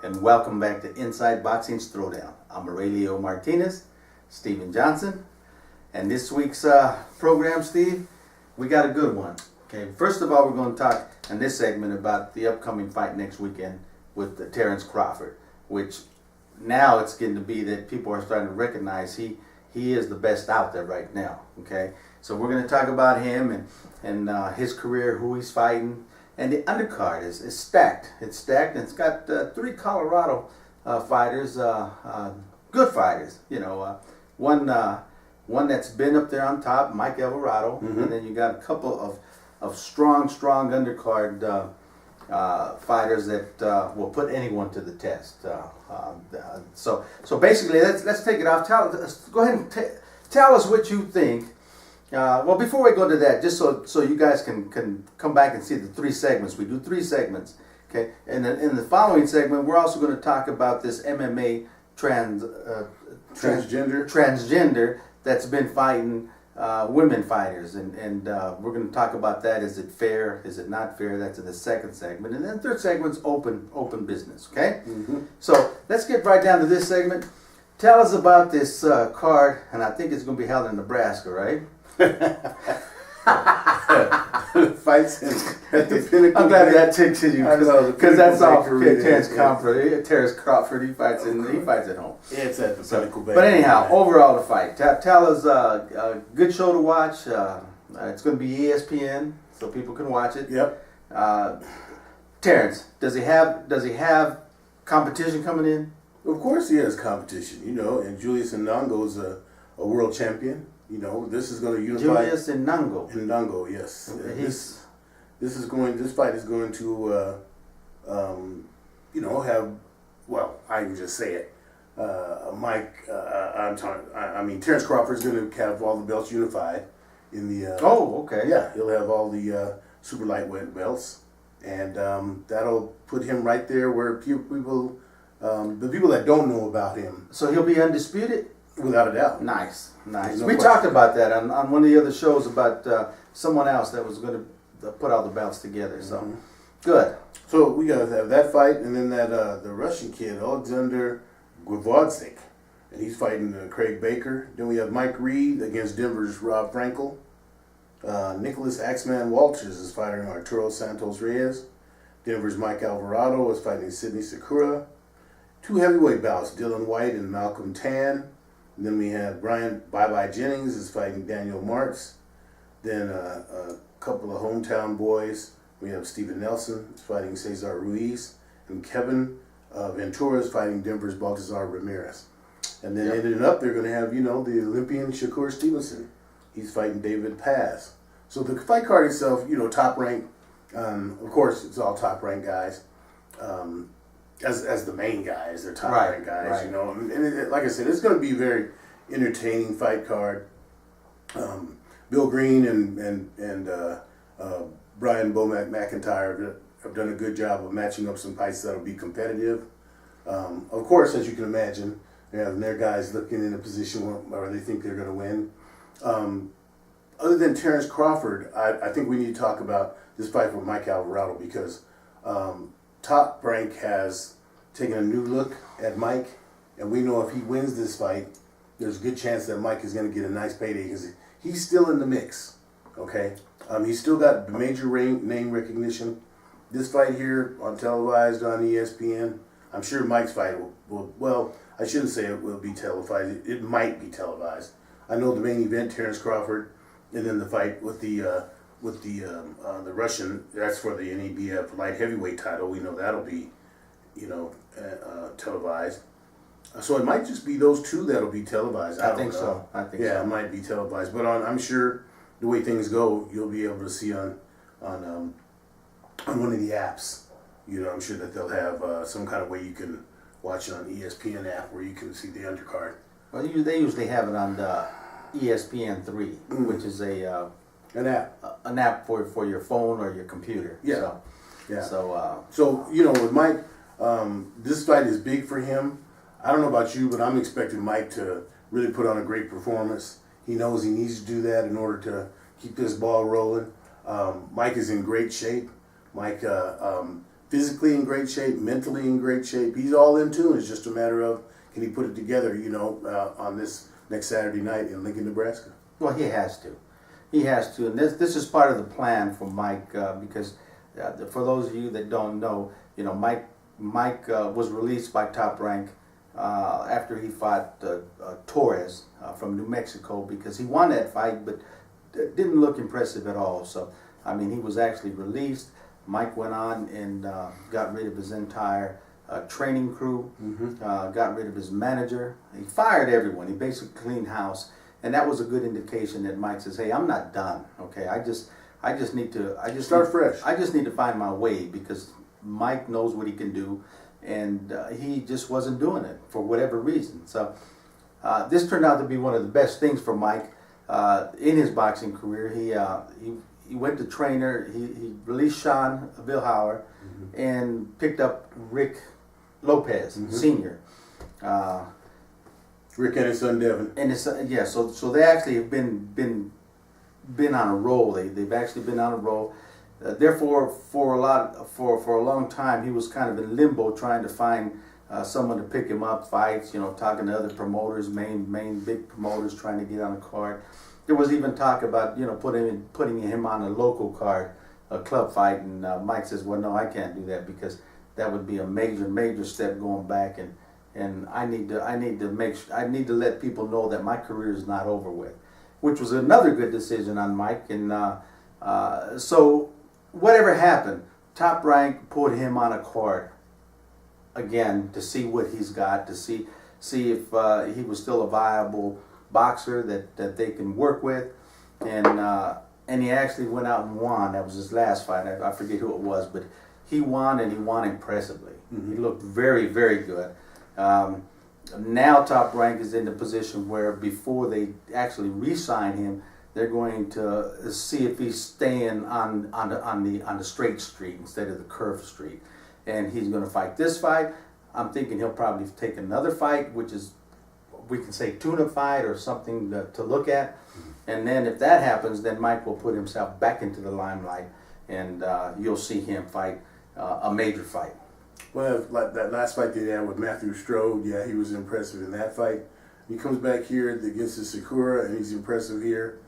and welcome back to Inside Boxing's Throwdown. I'm Aurelio Martinez, Steven Johnson, and this week's program, Steve, we got a good one. Okay, first of all, we're going to talk in this segment about the upcoming fight next weekend with Terrence Crawford, which now it's getting to be that people are starting to recognize he is the best out there right now. Okay, so we're going to talk about him and his career, who he's fighting. And the undercard is stacked. It's stacked, and it's got three Colorado fighters, good fighters. You know, one that's been up there on top, Mike Alvarado, and then you got a couple of strong undercard fighters that will put anyone to the test. So basically, let's take it off. Go ahead and tell us what you think. Well, before we go to that, just so you guys can come back and see the three segments. We do three segments, okay? And then in the following segment, we're also going to talk about this MMA transgender that's been fighting women fighters, and we're going to talk about that. Is it fair? Is it not fair? That's in the second segment, and then the third segment's open business, okay? So let's get right down to this segment. Tell us about this card, and I think it's going to be held in Nebraska, right? Fights at the pinnacle. I'm glad that takes you because that's all. Terrence Crawford. He fights at home. It's at the pinnacle. But anyhow, overall the fight. Tell us a good show to watch. It's going to be ESPN, so people can watch it. Yep. Terrence, does he have competition coming in? Of course he has competition. You know, and Julius Indongo's a world champion. You know, this is going to unify. Julius Indongo. Indongo, yes. Okay, this fight is going to, have. Well, I can just say it. Terrence Crawford is going to have all the belts unified in the. Oh, okay. Yeah, he'll have all the super lightweight belts, and that'll put him right there where people, the people that don't know about him. So he'll be undisputed. Without a doubt. Nice. No We talked about that on one of the other shows about someone else that was going to put all the belts together. So, good. So we got to have that fight, and then that the Russian kid, Alexander Gvozdzik, and he's fighting Craig Baker. Then we have Mike Reed against Denver's Rob Frankel. Nicholas Axeman Walters is fighting Arturo Santos Reyes. Denver's Mike Alvarado is fighting Sidney Sakura. Two heavyweight bouts, Dylan White and Malcolm Tan. And then we have Brian Bye-Bye Jennings is fighting Daniel Marks. Then a couple of hometown boys. We have Steven Nelson is fighting Cesar Ruiz. And Kevin Ventura is fighting Denver's Baltazar Ramirez. And then ending up, they're going to have, the Olympian Shakur Stevenson. He's fighting David Paz. So the fight card itself, top rank. Of course, it's all top rank guys. As the main guys, they're top ranked guys, And like I said, it's going to be a very entertaining fight card. Bill Green and Brian McIntyre have done a good job of matching up some fights that'll be competitive. Of course, as you can imagine, they have their guys looking in a position where they think they're going to win. Other than Terrence Crawford, I think we need to talk about this fight with Mike Alvarado because Top Rank has taken a new look at Mike, and we know if he wins this fight, there's a good chance that Mike is going to get a nice payday because he's still in the mix, okay? He's still got major name recognition. This fight here on televised on ESPN, I'm sure Mike's fight will I shouldn't say it will be televised. It might be televised. I know the main event, Terrence Crawford, and then the fight with the Russian, that's for the NEBF light heavyweight title. We know that'll be, televised. So it might just be those two that'll be televised. I think so. Yeah, it might be televised. But I'm sure the way things go, you'll be able to see on one of the apps. I'm sure that they'll have some kind of way you can watch it on the ESPN app where you can see the undercard. Well, they usually have it on the ESPN 3, which is an app for your phone or your computer. Yeah. So with Mike, this fight is big for him. I don't know about you, but I'm expecting Mike to really put on a great performance. He knows he needs to do that in order to keep this ball rolling. Mike is in great shape. Mike physically in great shape, mentally in great shape. He's all in tune. It's just a matter of can he put it together, on this next Saturday night in Lincoln, Nebraska. Well, he has to. He has to, and this is part of the plan for Mike because for those of you that don't know, Mike was released by Top Rank after he fought Torres from New Mexico because he won that fight, but didn't look impressive at all. So, I mean, he was actually released. Mike went on and got rid of his entire training crew, got rid of his manager. He fired everyone. He basically cleaned house. And that was a good indication that Mike says, "Hey, I'm not done. Okay, I just need to start fresh. I just need to find my way because Mike knows what he can do, and he just wasn't doing it for whatever reason. So this turned out to be one of the best things for Mike in his boxing career. He went to trainer. He released Sean Vilhauer and picked up Rick Lopez Sr. Rick and his son Devin. And his son, yeah, so they actually have been on a roll. They've actually been on a roll. Therefore, for a long time, he was kind of in limbo, trying to find someone to pick him up, fights. Talking to other promoters, main big promoters, trying to get on a card. There was even talk about putting him on a local card, a club fight, and Mike says, "Well, no, I can't do that because that would be a major step going back and I need to let people know that my career is not over with," which was another good decision on Mike. And so whatever happened, Top Rank put him on a card again to see what he's got, to see if he was still a viable boxer that they can work with, and he actually went out and won. That was his last fight. I forget who it was, but he won, and he won impressively. He looked very, very good. Now Top Rank is in the position where before they actually re-sign him, they're going to see if he's staying on the straight street instead of the curved street, and he's going to fight this fight. I'm thinking he'll probably take another fight, which is, we can say, tune-up fight or something to look at, and then if that happens, then Mike will put himself back into the limelight, and you'll see him fight a major fight. Well, like that last fight they had with Matthew Strode, yeah, he was impressive in that fight. He comes back here against the Sakura, and he's impressive here.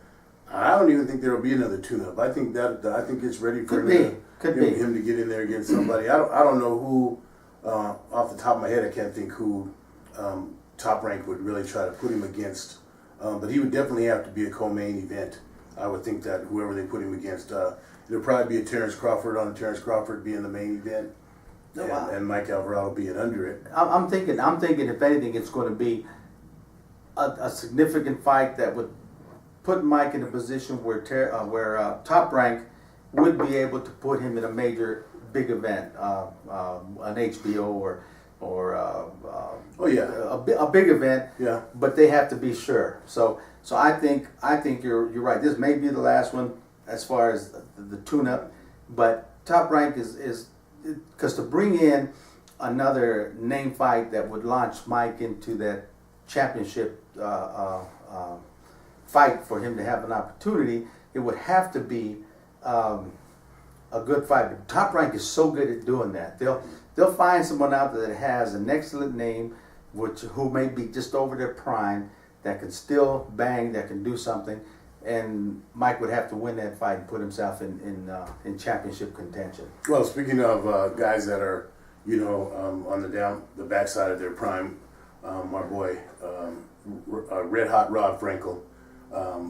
I don't even think there will be another tune-up. I think it's ready for him to get in there against somebody. I don't know who, off the top of my head, I can't think who Top Rank would really try to put him against. But he would definitely have to be a co-main event. I would think that whoever they put him against, it'll probably be a Terrence Crawford on Terrence Crawford being the main event. And Mike Alvarado being under it. I'm thinking if anything, it's going to be a significant fight that would put Mike in a position where Top Rank would be able to put him in a major big event, an HBO or a big event. Yeah. But they have to be sure. So I think you're right. This may be the last one as far as the tune-up, but Top Rank is because to bring in another name fight that would launch Mike into that championship fight for him to have an opportunity, it would have to be a good fight. But Top Rank is so good at doing that. They'll find someone out there that has an excellent name, who may be just over their prime, that can still bang, that can do something, and Mike would have to win that fight and put himself in championship contention. Well, speaking of guys that are, on the backside of their prime, my boy, Red Hot Rob Frankel,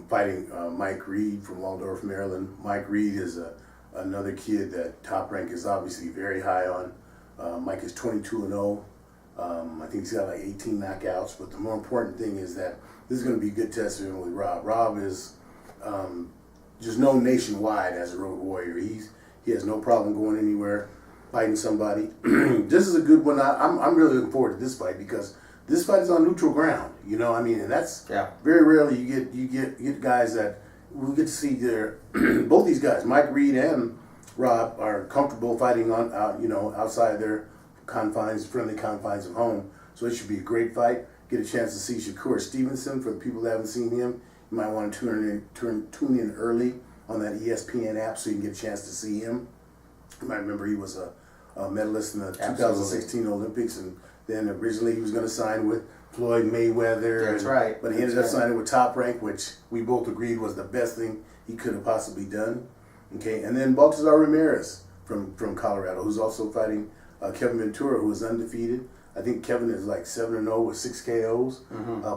fighting Mike Reed from Waldorf, Maryland. Mike Reed is another kid that Top Rank is obviously very high on. Mike is 22-0. I think he's got like 18 knockouts. But the more important thing is that this is going to be a good test for him with Rob. Rob is just known nationwide as a road warrior. He has no problem going anywhere, fighting somebody. This is a good one. I'm really looking forward to this fight because this fight is on neutral ground. And that's very rarely you get guys that we get to see their both these guys, Mike Reed and Rob, are comfortable fighting outside their friendly confines of home. So it should be a great fight. Get a chance to see Shakur Stevenson. For the people that haven't seen him, you might want to tune in early on that ESPN app so you can get a chance to see him. You might remember he was a medalist in the Absolutely. 2016 Olympics, and then originally he was going to sign with Floyd Mayweather. That's right. But he ended up signing with Top Rank, which we both agreed was the best thing he could have possibly done. Okay, and then Baltazar Ramirez from Colorado, who's also fighting Kevin Ventura, who is undefeated. I think Kevin is like 7-0 with 6 KOs.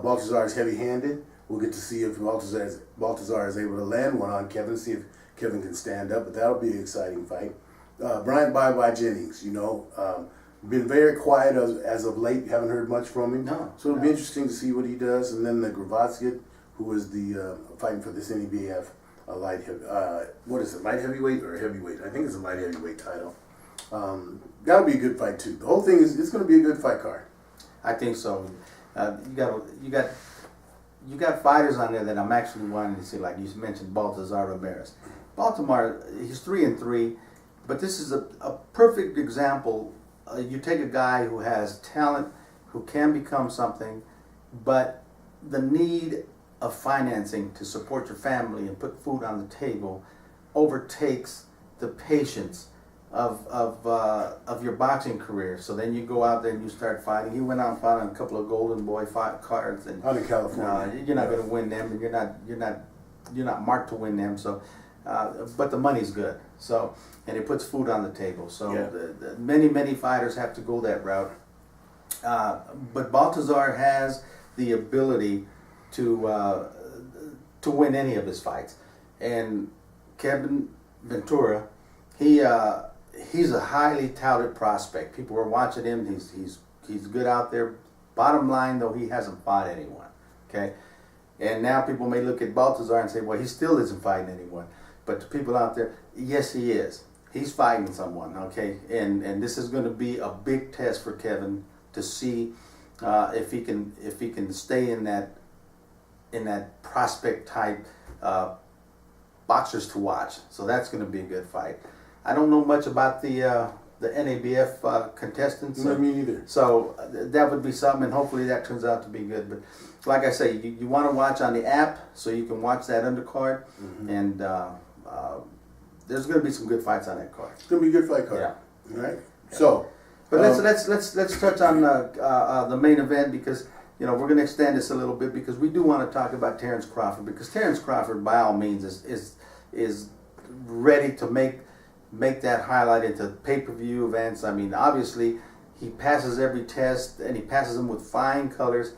Baltazar is heavy-handed. We'll get to see if Baltazar is able to land one on Kevin, see if Kevin can stand up, but that'll be an exciting fight. Bryant Bye Jennings, been very quiet as of late. Haven't heard much from him. No. So it'll be interesting to see what he does. And then the Gravodzki, who is the fighting for this NEBF light heavyweight or heavyweight? I think it's a light heavyweight title. That'll be a good fight too. The whole thing it's going to be a good fight card. I think so. You got fighters on there that I'm actually wanting to see. Like you mentioned, Baltazar Ramirez. Baltimore, he's 3-3, but this is a perfect example. You take a guy who has talent, who can become something, but the need of financing to support your family and put food on the table overtakes the patience of your boxing career. So then you go out there and you start fighting. You went out and fought on a couple of Golden Boy fight cards, and out in California, you're not going to win them, and you're not marked to win them. So, but the money's good. So, and it puts food on the table. So many fighters have to go that route. But Baltazar has the ability to win any of his fights, and Kevin Ventura, he's a highly touted prospect. People are watching him. He's good out there. Bottom line, though, he hasn't fought anyone. Okay, and now people may look at Baltazar and say, well, he still isn't fighting anyone. But to people out there, yes, he is. He's fighting someone. Okay, and this is going to be a big test for Kevin to see if he can stay in that prospect type boxers to watch. So that's going to be a good fight. I don't know much about the NABF contestants. No, me neither. So that would be something, and hopefully that turns out to be good. But like I say, you want to watch on the app so you can watch that undercard, and there's going to be some good fights on that card. It's going to be a good fight card. Yeah. All right. So, but let's touch on the main event, because we're going to extend this a little bit, because we do want to talk about Terrence Crawford, because Terrence Crawford, by all means, is ready to make that highlight into pay-per-view events. I mean, obviously, he passes every test, and he passes them with flying colors.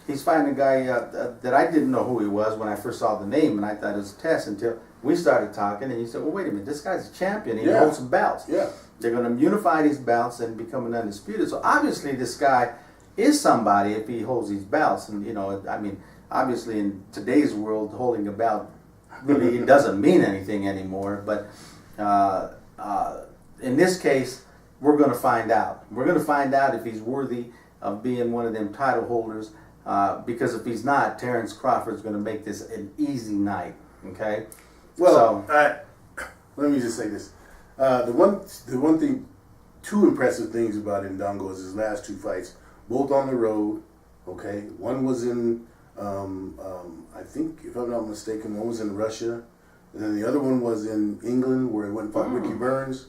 He's fighting a guy that I didn't know who he was when I first saw the name, and I thought it was a test until we started talking, and he said, well, wait a minute, this guy's a champion. He holds some belts. Yeah. They're going to unify these belts and become an undisputed. So obviously this guy is somebody if he holds these belts. And, I mean, obviously in today's world, holding a belt really doesn't mean anything anymore. But in this case, we're going to find out. We're going to find out if he's worthy of being one of them title holders. Because if he's not, Terrence Crawford's going to make this an easy night. Okay? Well, let me just say this. The one thing, two impressive things about Indongo is his last two fights, both on the road. Okay, one was in, I think, if I'm not mistaken, one was in Russia, and then the other one was in England, where he went and fought Ricky Burns.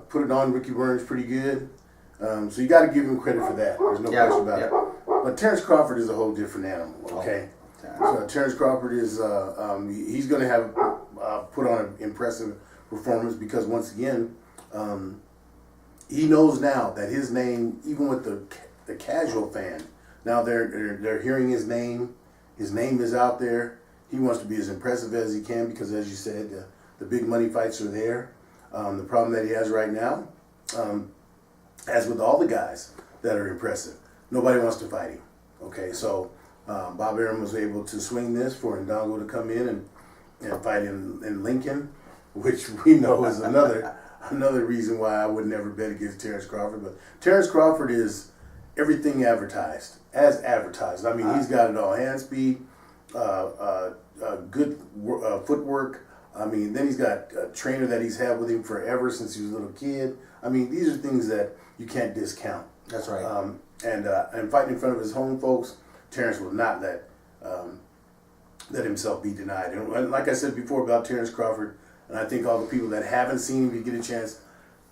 Put it on Ricky Burns pretty good. So you got to give him credit for that. There's no question about it. But Terrence Crawford is a whole different animal. Okay, so Terrence Crawford is he's going to have put on an impressive performance, because once again, he knows now that his name, even with the casual fan, now they're hearing his name. His name is out there. He wants to be as impressive as he can, because, as you said, the big money fights are there. The problem that he has right now, as with all the guys that are impressive, nobody wants to fight him. Okay, so Bob Arum was able to swing this for Indongo to come in and fight in Lincoln, which we know is another reason why I would never bet against Terrence Crawford. But Terrence Crawford is everything advertised, as advertised. I mean, he's got it all: hand speed, good footwork. I mean, then he's got a trainer that he's had with him forever since he was a little kid. I mean, these are things that you can't discount. That's right. And fighting in front of his home folks, Terrence will not let himself be denied. And like I said before about Terrence Crawford, and I think all the people that haven't seen him, if you get a chance,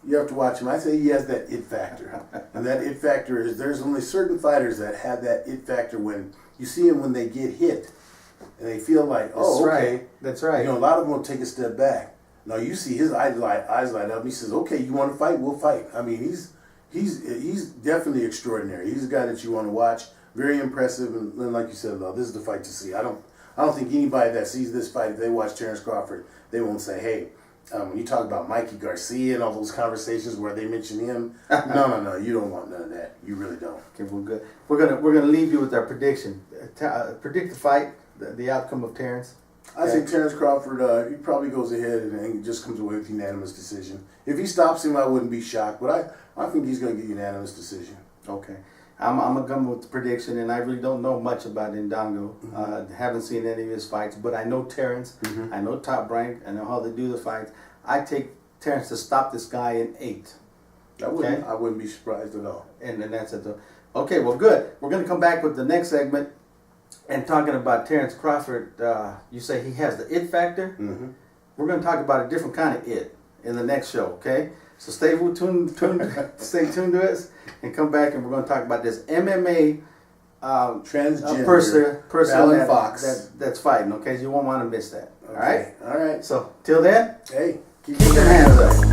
You have to watch him. I say he has that it factor. And that it factor is there's only certain fighters that have that it factor when you see them when they get hit. And they feel like, oh, That's okay. right. That's right. You know, a lot of them will take a step back. Now you see his eyes light up. He says, okay, you want to fight? We'll fight. I mean, he's definitely extraordinary. He's a guy that you want to watch. Very impressive. And like you said, this is the fight to see. I don't think anybody that sees this fight, if they watch Terrence Crawford, they won't say, hey, when you talk about Mikey Garcia and all those conversations where they mention him, no, you don't want none of that. You really don't. Okay, well, good. We're gonna leave you with our prediction. Predict the fight, the outcome of Terrence. I think Terrence Crawford, he probably goes ahead and just comes away with unanimous decision. If he stops him, I wouldn't be shocked, but I think he's going to get unanimous decision. Okay. I'm going to come with the prediction, and I really don't know much about Indongo. Haven't seen any of his fights, but I know Terrence. I know Top Rank. I know how they do the fights. I take Terrence to stop this guy in 8. I wouldn't be surprised at all. And that's it. Okay, well, good. We're going to come back with the next segment and talking about Terrence Crawford. You say he has the it factor. We're going to talk about a different kind of it in the next show, okay? So stay tuned to us and come back, and we're going to talk about this MMA transgender person that's fighting, okay? You won't want to miss that, all right? All right. So till then, hey, keep your hands up.